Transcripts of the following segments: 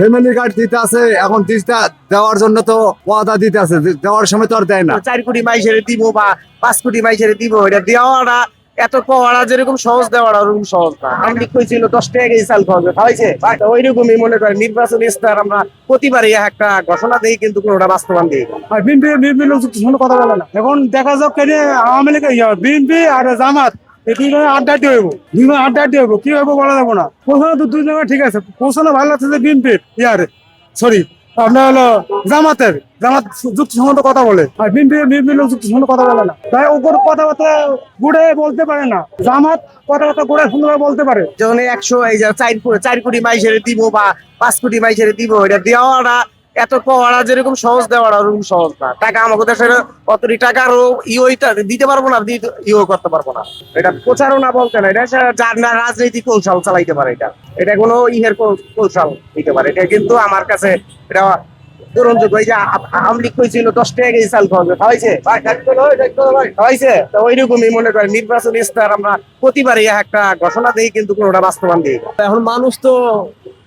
Family card দিতে আছে, এখন দিতে দেওয়ার জন্য তো ওয়াদা দিতে আছে, দেওয়ার সময় তো আর দেয় না। 4 কোটি মাইসেরে দিব বা 5 কোটি মাইসেরে দিব, এটা দেওয়াটা এত পাওয়াটা যেরকম সহজ, দেওয়াটা ওরকম সহজ না। আমি কইছিল 10 টাকা কেজি চাল খাওয়াবে, খাওয়াইছে ওইরকমই মনে করেন নির্বাচন ইস্তার আমরা প্রতিবারই একটা ঘোষণা দিই, কিন্তু কোনোটা বাস্তবায়ন দিই না। আর বিএনপি লোক কোনো কথা বলে না। এখন দেখা যাক কেন আওয়ামী লীগ বিএনপি আর জামাত এই দুজনে আড্ডা দিয়ে হইব, দুজনে আড্ডা দিয়ে হইব, কি হইব বলা যাবো না। পৌঁছানো তো দুই জায়গায় ঠিক আছে, পৌঁছানো ভালো লাগছে যে বিএনপির সরি আপনার হলো জামাতের, জামাত যুক্তিসঙ্গত কথা বলে, আর বিএনপি লোক যুক্তিসঙ্গত কথা বলে না। তাই ওপর কথাবার্তা গুড়ে বলতে পারে না, জামাত কথাবার্তা গুড়ে সুন্দরভাবে বলতে পারে। যখন 100 এই যে 4 কোটি মাইসেরে দিব বা 5 কোটি মাইসেরে দিব, এটা দেওয়াটা এত পাওয়াটা যেরকম সহজ, দেওয়াটা ওরকম সহজ না। টাকা আমাকে দেশের অতটি টাকা আরো ইটা দিতে পারবো না, ইও করতে পারবো না। এটা প্রচারণা বলতে না, এটা যার না রাজনৈতিক কৌশল চালাইতে পারে। এটা কোনো ইহের কৌশল দিতে পারে। এটা কিন্তু আমার কাছে এটা গ্রহণযোগ্য। এই যে আওয়ামী লীগ কইছিল 10 টাকা কেজি চাল খাওয়াবে, খাওয়াইছে খাওয়াইছে তো ওইরকমই মনে করেন নির্বাচন ইস্তার আমরা প্রতিবারই একটা ঘোষণা দিই, কিন্তু কোনোটা বাস্তবায়ন দিই না। এখন মানুষ তো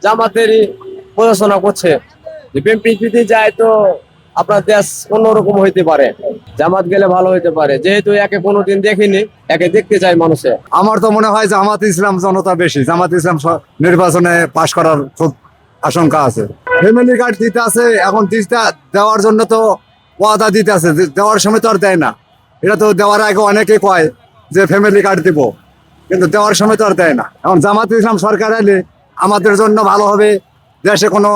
জামাতেরই প্রচারণা করছে, যে বিএনপি যদি যায় তো আপনার দেশ অন্যরকম হইতে পারে, জামাত গেলে ভালো হইতে পারে। যেহেতু একে কোনোদিন দেখিনি, একে দেখতে চাই মানুষে। আমার তো মনে হয় জামাত ইসলাম জনতা বেশি, জামাত ইসলাম নির্বাচনে পাশ করার খুব আশঙ্কা আছে। ফ্যামিলি কার্ড দিতে আছে, এখন দিতে দেওয়ার জন্য তো ওয়াদা দিতে আছে, দেওয়ার সময় তো আর দেয় না। এটা তো দেওয়ার আগে অনেকে কয় যে ফ্যামিলি কার্ড দিব, কিন্তু দেওয়ার সময় তো আর দেয় না। এখন জামাত ইসলাম সরকার এলে আমাদের জন্য ভালো হবে, দেশে কোনো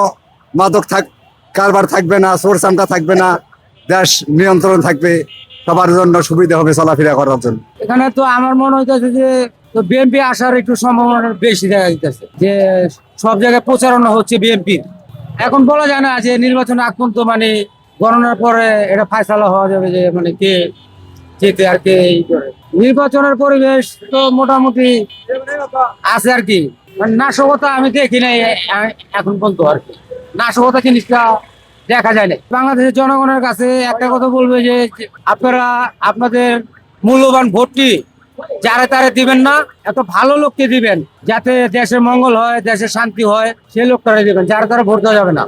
মাদক কারবার থাকবে না, চোর চামটা থাকবে না, দেশ নিয়ন্ত্রণ থাকবে, সবার জন্য সুবিধা হবে চলাফেরা করার জন্য। এখানে তো আমার মনে হইতেছে যে বিএনপি আসার একটু সম্ভাবনা বেশি দেখা যাইতেছে, যে সব জায়গায় প্রচারণা হচ্ছে বিএনপির। এখন বলা যায় না যে নির্বাচন আগ পর্যন্ত মানে গণনার পরে এটা ফায়সালা হওয়া যাবে যে মানে কে যেতে আর কে এই করে। নির্বাচনের পরিবেশ তো মোটামুটি আছে আর কি, মানে নাশকতা আমি দেখি নাই এখন পর্যন্ত আর কি, নাশকতা জিনিসটা দেখা যায় না। বাংলাদেশের জনগণের কাছে একটা কথা বলবে যে আপনারা আপনাদের মূল্যবান ভোটটি যারা তারা দিবেন না, এত ভালো লোককে দিবেন যাতে দেশের মঙ্গল হয়, দেশের শান্তি হয়, সেই লোকটারে দিবেন, যারা তারা ভোট দেওয়া যাবে না।